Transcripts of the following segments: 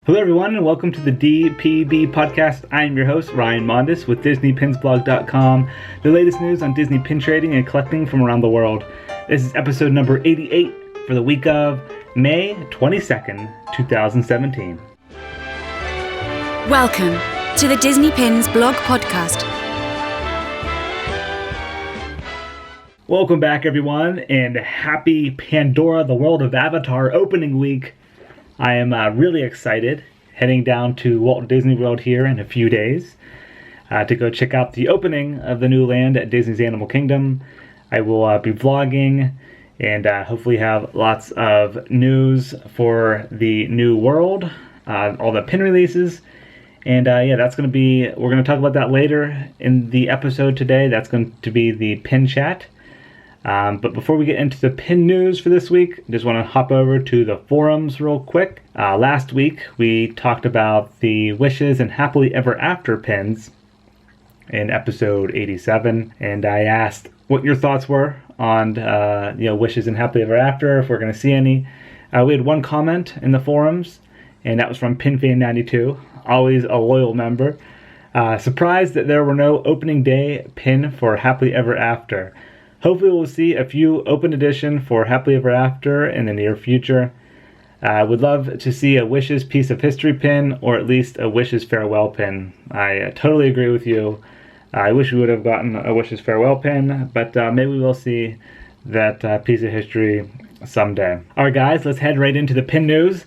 Hello everyone and welcome to the DPB Podcast. I am your host, Ryan Mondis with DisneyPinsBlog.com, the latest news on Disney pin trading and collecting from around the world. This is episode number 88 for the week of May 22nd, 2017. Welcome to the Disney Pins Blog Podcast. Welcome back everyone and happy Pandora, the World of Avatar opening week. I am really excited, heading down to Walt Disney World here in a few days to go check out the opening of the new land at Disney's Animal Kingdom. I will be vlogging and hopefully have lots of news for the new world, all the pin releases. And that's going to be, we're going to talk about that later in the episode today. That's going to be the pin chat. But before we get into the pin news for this week, I just want to hop over to the forums real quick. Last week, we talked about the Wishes and Happily Ever After pins in episode 87. And I asked what your thoughts were on Wishes and Happily Ever After, if we're going to see any. We had one comment in the forums, and that was from PinFan92, always a loyal member. Surprised that there were no opening day pin for Happily Ever After. Hopefully we'll see a few open edition for Happily Ever After in the near future. I would love to see a Wishes Piece of History pin, or at least a Wishes Farewell pin. I totally agree with you. I wish we would have gotten a Wishes Farewell pin, but maybe we'll see that piece of history someday. Alright guys, let's head right into the pin news.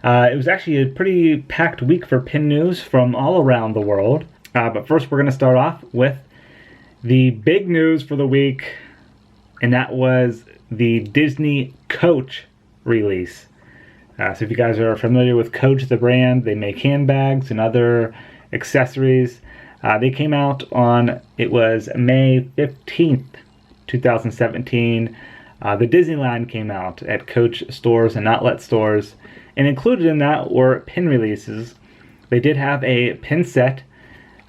It was actually a pretty packed week for pin news from all around the world. But first we're going to start off with the big news for the week. And that was the Disney Coach release. So if you guys are familiar with Coach, the brand, they make handbags and other accessories. They came out on, it was May 15th, 2017. The Disneyland came out at Coach stores and outlet stores. And included in that were pin releases. They did have a pin set.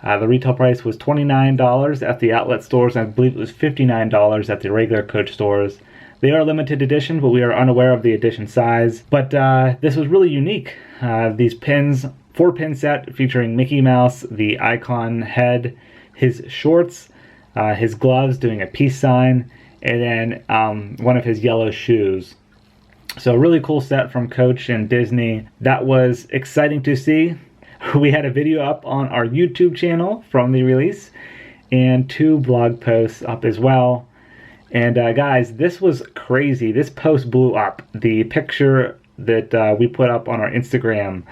The retail price was $29 at the outlet stores, and I believe it was $59 at the regular Coach stores. They are limited edition, but we are unaware of the edition size. But this was really unique. These pins, 4-pin set featuring Mickey Mouse, the icon head, his shorts, his gloves doing a peace sign, and then one of his yellow shoes. So a really cool set from Coach and Disney. That was exciting to see. We had a video up on our YouTube channel from the release and 2 blog posts up as well. And guys, this was crazy. This post blew up. The picture that we put up on our Instagram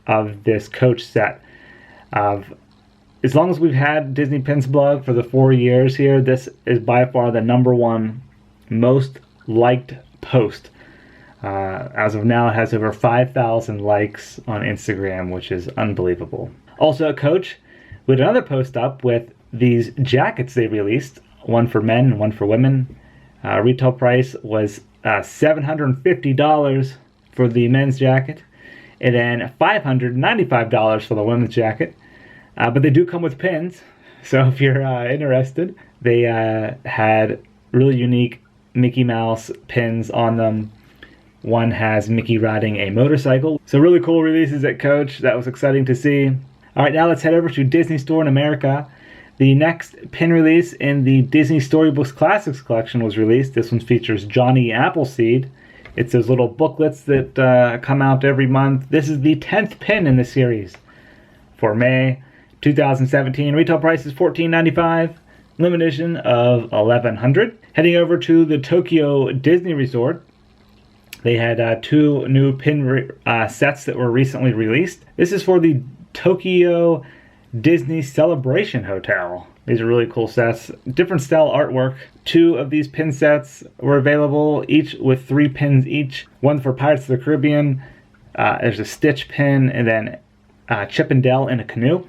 of this Coach set. As long as we've had Disney Pins blog for the 4 years here, this is by far the #1 most liked post. As of now, it has over 5,000 likes on Instagram, which is unbelievable. Also at Coach, we had another post up with these jackets they released, one for men and one for women. Retail price was $750 for the men's jacket, and then $595 for the women's jacket. But they do come with pins, so if you're interested, they had really unique Mickey Mouse pins on them. One has Mickey riding a motorcycle. So really cool releases at Coach. That was exciting to see. All right, now let's head over to Disney Store in America. The next pin release in the Disney Storybooks Classics collection was released. This one features Johnny Appleseed. It's those little booklets that come out every month. This is the 10th pin in the series for May 2017. Retail price is $14.95. Limited edition of 1,100. Heading over to the Tokyo Disney Resort. They had 2 new pin sets that were recently released. This is for the Tokyo Disney Celebration Hotel. These are really cool sets. Different style artwork. 2 of these pin sets were available, each with 3 pins each. One for Pirates of the Caribbean. There's a Stitch pin, and then Chip and Dale in a canoe.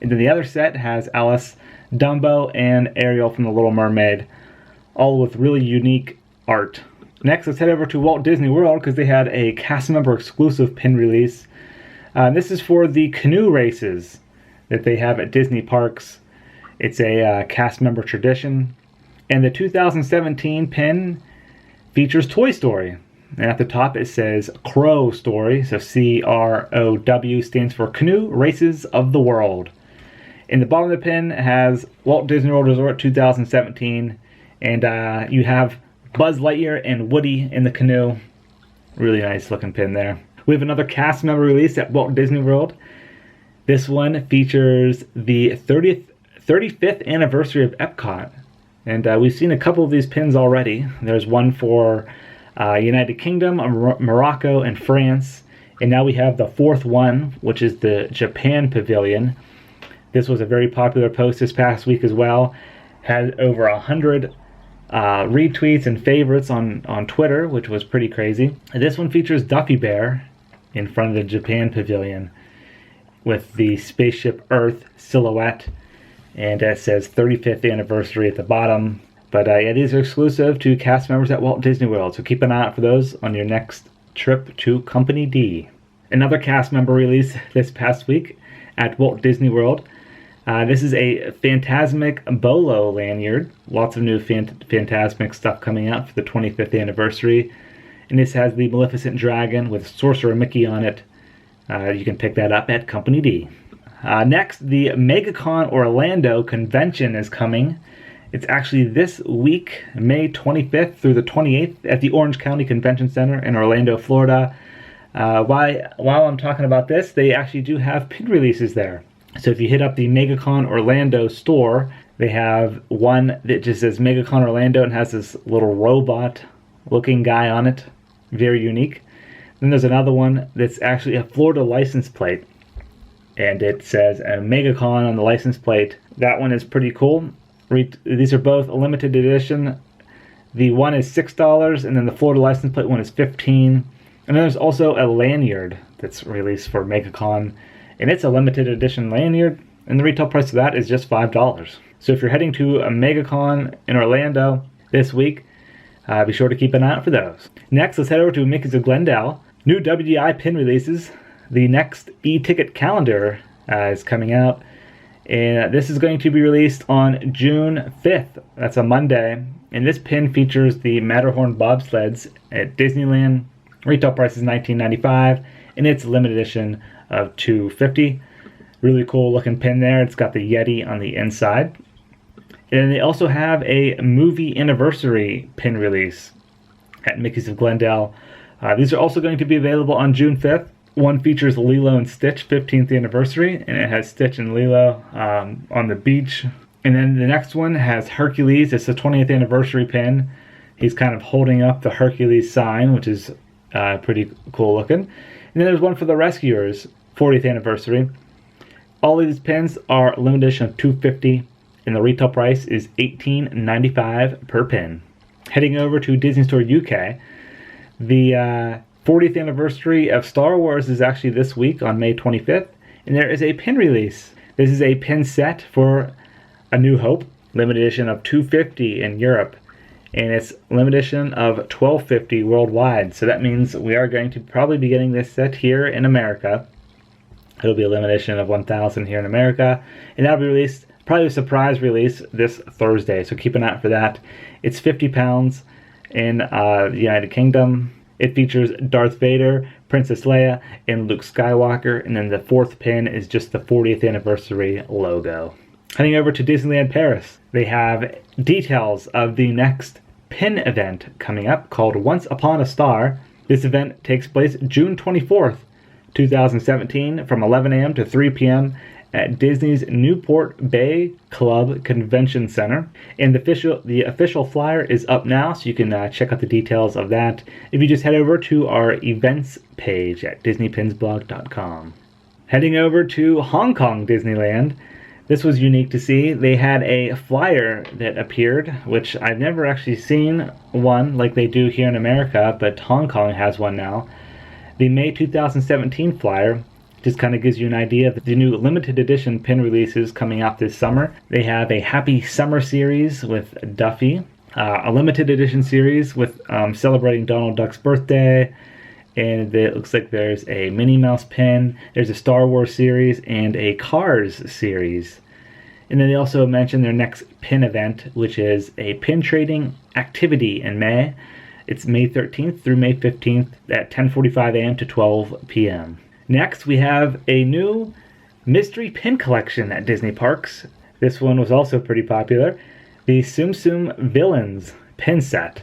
And then the other set has Alice, Dumbo, and Ariel from The Little Mermaid, all with really unique art. Next, let's head over to Walt Disney World because they had a cast member exclusive pin release. This is for the canoe races that they have at Disney parks. It's a cast member tradition. And the 2017 pin features Toy Story. And at the top it says Crow Story, so CROW stands for Canoe Races of the World. In the bottom of the pin has Walt Disney World Resort 2017, and you have Buzz Lightyear and Woody in the canoe. Really nice looking pin there. We have another cast member release at Walt Disney World. This one features the 35th anniversary of Epcot. And we've seen a couple of these pins already. There's one for United Kingdom, Morocco, and France. And now we have the fourth one, which is the Japan Pavilion. This was a very popular post this past week as well. Had over 100 retweets and favorites on Twitter, which was pretty crazy. And this one features Duffy Bear in front of the Japan Pavilion with the Spaceship Earth silhouette. And it says 35th anniversary at the bottom. But these are exclusive to cast members at Walt Disney World, so keep an eye out for those on your next trip to Company D. Another cast member release this past week at Walt Disney World. This is a Phantasmic Bolo lanyard. Lots of new Phantasmic stuff coming out for the 25th anniversary. And this has the Maleficent Dragon with Sorcerer Mickey on it. You can pick that up at Company D. Next, the Megacon Orlando convention is coming. It's actually this week, May 25th through the 28th at the Orange County Convention Center in Orlando, Florida. While I'm talking about this, they actually do have pin releases there. So if you hit up the Megacon Orlando store, they have one that just says Megacon Orlando and has this little robot-looking guy on it. Very unique. Then there's another one that's actually a Florida license plate. And it says a Megacon on the license plate. That one is pretty cool. These are both a limited edition. The one is $6, and then the Florida license plate one is $15. And then there's also a lanyard that's released for Megacon, and it's a limited edition lanyard, and the retail price of that is just $5. So if you're heading to a Megacon in Orlando this week, be sure to keep an eye out for those. Next, let's head over to Mickey's of Glendale. New WDI pin releases. The next e-ticket calendar is coming out, and this is going to be released on June 5th. That's a Monday, and this pin features the Matterhorn bobsleds at Disneyland. Retail price is $19.95, and it's limited edition of $250. Really cool looking pin there. It's got the Yeti on the inside. And they also have a movie anniversary pin release at Mickey's of Glendale. These are also going to be available on June 5th. One features Lilo and Stitch 15th anniversary, and it has Stitch and Lilo on the beach. And then the next one has Hercules. It's the 20th anniversary pin. He's kind of holding up the Hercules sign, which is pretty cool looking. And then there's one for the Rescuers, 40th anniversary. All of these pins are limited edition of $250, and the retail price is $18.95 per pin. Heading over to Disney Store UK, the 40th anniversary of Star Wars is actually this week on May 25th, and there is a pin release. This is a pin set for A New Hope, limited edition of $250 in Europe, and it's limited edition of $12.50 worldwide. So that means we are going to probably be getting this set here in America. It'll be a limited edition of 1,000 here in America, and that'll be released, probably a surprise release this Thursday. So keep an eye out for that. It's 50 pounds in the United Kingdom. It features Darth Vader, Princess Leia, and Luke Skywalker, and then the fourth pin is just the 40th anniversary logo. Heading over to Disneyland Paris, they have details of the next pin event coming up called Once Upon a Star. This event takes place June 24th, 2017 from 11 a.m. to 3 p.m. at Disney's Newport Bay Club Convention Center. And the official flyer is up now, so you can check out the details of that if you just head over to our events page at DisneyPinsBlog.com. Heading over to Hong Kong Disneyland, this was unique to see. They had a flyer that appeared, which I've never actually seen one like they do here in America, but Hong Kong has one now. The May 2017 flyer just kind of gives you an idea of the new limited edition pin releases coming out this summer. They have a Happy Summer series with Duffy, a limited edition series with celebrating Donald Duck's birthday, and it looks like there's a Minnie Mouse pin, there's a Star Wars series, and a Cars series. And then they also mentioned their next pin event, which is a pin trading activity in May. It's May 13th through May 15th at 10:45 a.m. to 12 p.m. Next, we have a new mystery pin collection at Disney parks. This one was also pretty popular. The Tsum Villains pin set.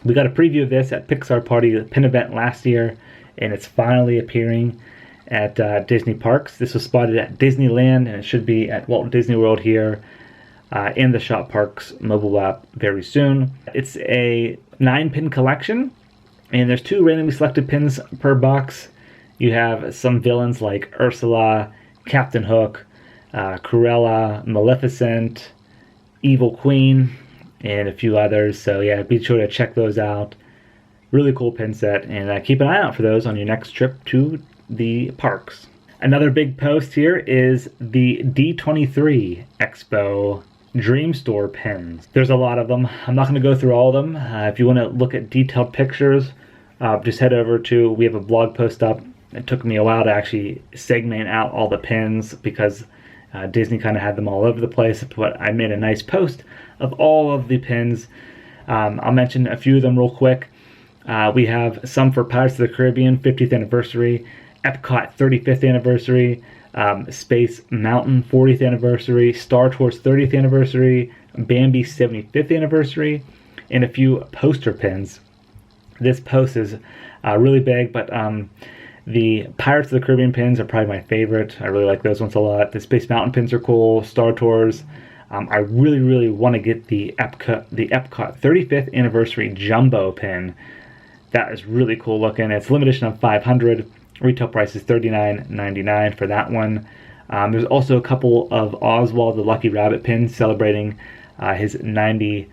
We got a preview of this at Pixar Party pin event last year, and it's finally appearing at Disney parks. This was spotted at Disneyland, and it should be at Walt Disney World here in the Shop Parks mobile app very soon. It's a 9-pin collection, and there's 2 randomly selected pins per box. You have some villains like Ursula, Captain Hook, Cruella, Maleficent, Evil Queen, and a few others. So yeah, be sure to check those out. Really cool pin set, and keep an eye out for those on your next trip to the parks. Another big post here is the D23 Expo Dream Store pins. There's a lot of them. I'm not going to go through all of them. If you want to look at detailed pictures, just head over to, we have a blog post up. It took me a while to actually segment out all the pins because Disney kind of had them all over the place, but I made a nice post of all of the pins. I'll mention a few of them real quick. We have some for Pirates of the Caribbean 50th anniversary, Epcot 35th anniversary, Space Mountain 40th anniversary, Star Tours 30th anniversary, Bambi 75th anniversary, and a few poster pins. This post is really big, but the Pirates of the Caribbean pins are probably my favorite. I really like those ones a lot. The Space Mountain pins are cool. Star Tours. I really want to get the Epcot 35th anniversary jumbo pin. That is really cool looking. It's limited edition of 500. Retail price is $39.99 for that one. There's also a couple of Oswald the Lucky Rabbit pins celebrating his 90th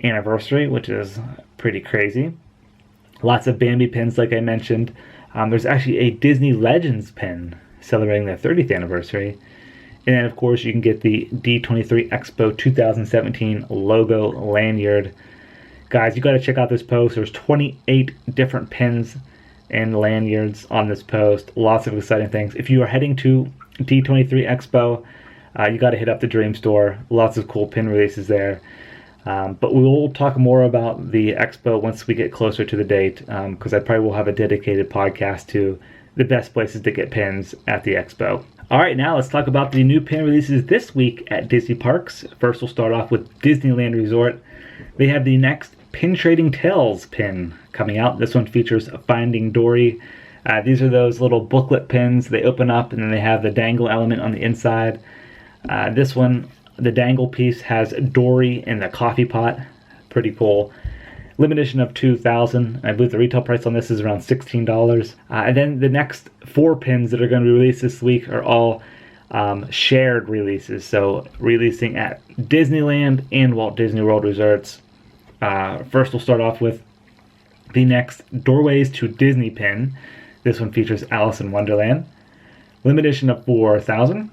anniversary, which is pretty crazy. Lots of Bambi pins, like I mentioned. There's actually a Disney Legends pin celebrating their 30th anniversary. And then, of course, you can get the D23 Expo 2017 logo lanyard. Guys, you got to check out this post. There's 28 different pins and lanyards on this post. Lots of exciting things. If you are heading to D23 Expo, you got to hit up the Dream Store. Lots of cool pin releases there. But we will talk more about the Expo once we get closer to the date, because I probably will have a dedicated podcast to the best places to get pins at the Expo. All right, now let's talk about the new pin releases this week at Disney Parks. First, we'll start off with Disneyland Resort. They have the next Pin Trading Tales pin coming out. This one features Finding Dory. These are those little booklet pins. They open up and then they have the dangle element on the inside. This one, the dangle piece, has Dory in the coffee pot. Pretty cool. Limited edition of 2,000. I believe the retail price on this is around $16. And then the next 4 pins that are going to be released this week are all shared releases. So releasing at Disneyland and Walt Disney World Resorts. First, we'll start off with the next Doorways to Disney pin. This one features Alice in Wonderland. Limited edition of 4,000.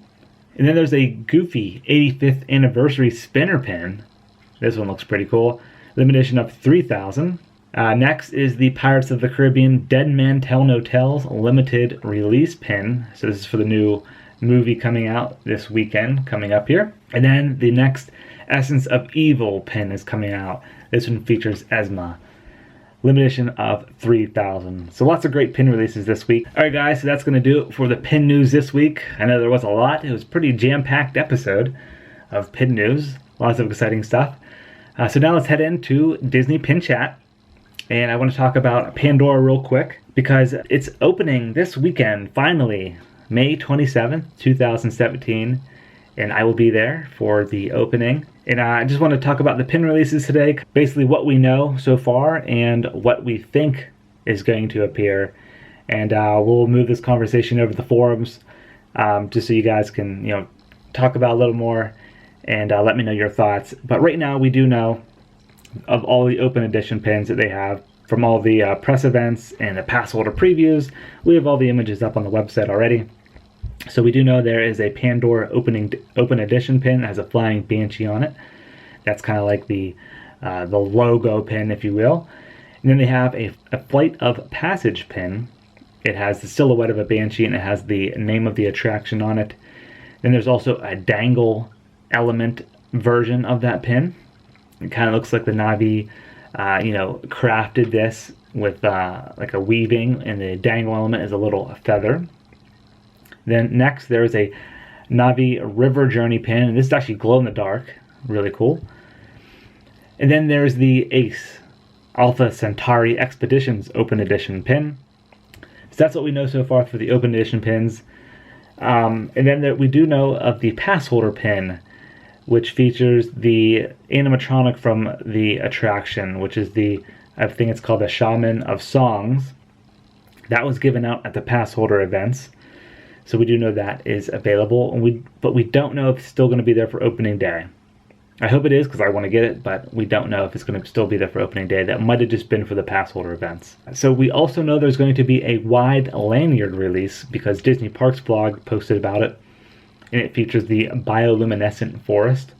And then there's a Goofy 85th anniversary spinner pin. This one looks pretty cool. Limited edition of 3,000. Next is the Pirates of the Caribbean Dead Men Tell No Tales limited release pin. So this is for the new movie coming out this weekend, coming up here. And then the next Essence of Evil pin is coming out. This one features Esma. Limited edition of 3,000. So lots of great pin releases this week. Alright guys, so that's going to do it for the pin news this week. I know there was a lot. It was a pretty jam-packed episode of pin news. Lots of exciting stuff. So now let's head into Disney Pin Chat. And I want to talk about Pandora real quick because it's opening this weekend, finally, May 27th, 2017. And I will be there for the opening. And I just want to talk about the pin releases today. Basically what we know so far and what we think is going to appear. And we'll move this conversation over to the forums just so you guys can, talk about a little more and let me know your thoughts. But right now we do know of all the open edition pins that they have from all the press events and the pass holder previews. We have all the images up on the website already. So we do know there is a Pandora open edition pin that has a flying banshee on it. That's kind of like the logo pin, if you will. And then they have a Flight of Passage pin. It has the silhouette of a banshee and it has the name of the attraction on it. Then there's also a dangle element version of that pin. It kind of looks like the Navi crafted this with like a weaving, and the dangle element is a little feather. Then next there's a Navi River Journey pin, and this is actually glow in the dark, really cool. And then there's the Ace Alpha Centauri Expeditions Open Edition pin. So that's what we know so far for the Open Edition pins. And then we do know of the pass holder pin, which features the animatronic from the attraction, which is I think it's called the Shaman of Songs. That was given out at the pass holder events. So we do know that is available, but we don't know if it's still going to be there for opening day. I hope it is, because I want to get it, but we don't know if it's going to still be there for opening day. That might have just been for the pass holder events. So we also know there's going to be a wide lanyard release, because Disney Parks blog posted about it, and it features the bioluminescent forest.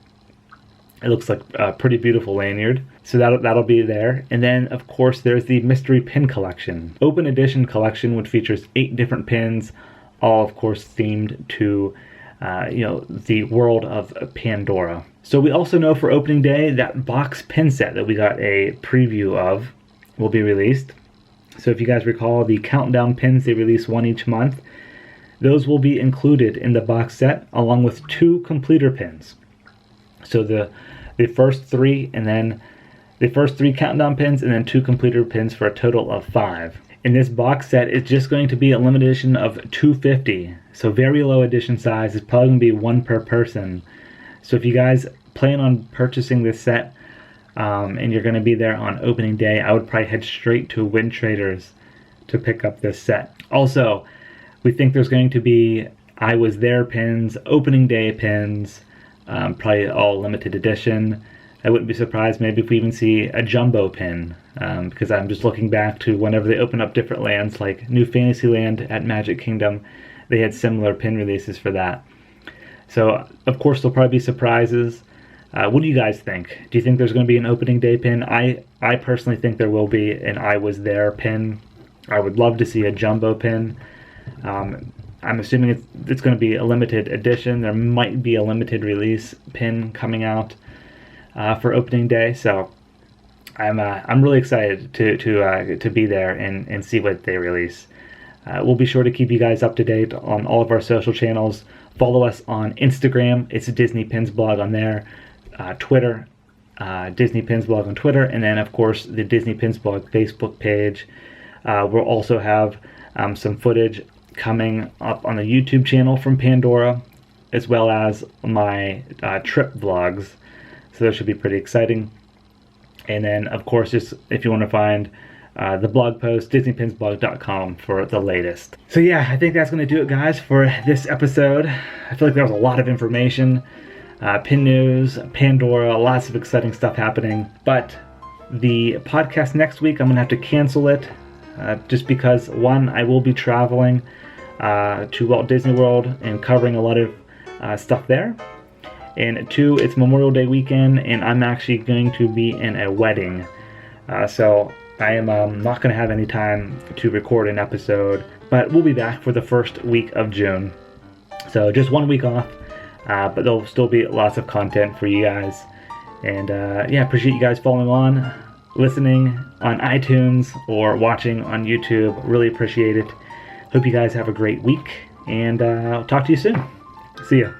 It looks like a pretty beautiful lanyard. So that'll be there. And then, of course, there's the Mystery Pin Collection. Open Edition Collection, which features 8 different pins, all, of course, themed to, the world of Pandora. So we also know for opening day that box pin set that we got a preview of will be released. So if you guys recall, the countdown pins, they release one each month. Those will be included in the box set, along with 2 completer pins. So the first 3, and then the first 3 countdown pins, and then 2 completer pins for a total of 5. And this box set is just going to be a limited edition of 250. So very low edition size. It's probably going to be 1 per person. So if you guys plan on purchasing this set, and you're going to be there on opening day, I would probably head straight to Wind Traders to pick up this set. Also, we think there's going to be I Was There pins, opening day pins, probably all limited edition. I wouldn't be surprised maybe if we even see a jumbo pin, because I'm just looking back to whenever they open up different lands, like New Fantasyland at Magic Kingdom, they had similar pin releases for that. So, of course, there'll probably be surprises. What do you guys think? Do you think there's going to be an opening day pin? I personally think there will be an I Was There pin. I would love to see a jumbo pin. I'm assuming it's going to be a limited edition. There might be a limited release pin coming out for opening day. So I'm really excited to be there and see what they release. We'll be sure to keep you guys up to date on all of our social channels. Follow us on Instagram. It's a Disney Pins blog on there. Twitter, Disney Pins blog on Twitter, and then of course the Disney Pins blog Facebook page. We'll also have some footage coming up on the YouTube channel from Pandora, as well as my trip vlogs. So those should be pretty exciting. And then, of course, just if you want to find the blog post, DisneyPinsBlog.com for the latest. So yeah, I think that's going to do it, guys, for this episode. I feel like there was a lot of information. Pin news, Pandora, lots of exciting stuff happening. But the podcast next week, I'm going to have to cancel it just because, one, I will be traveling to Walt Disney World and covering a lot of stuff there. And 2, it's Memorial Day weekend, and I'm actually going to be in a wedding. So I am not going to have any time to record an episode, but we'll be back for the first week of June. So just 1 week off, but there'll still be lots of content for you guys. And appreciate you guys following on, listening on iTunes, or watching on YouTube. Really appreciate it. Hope you guys have a great week, and I'll talk to you soon. See ya.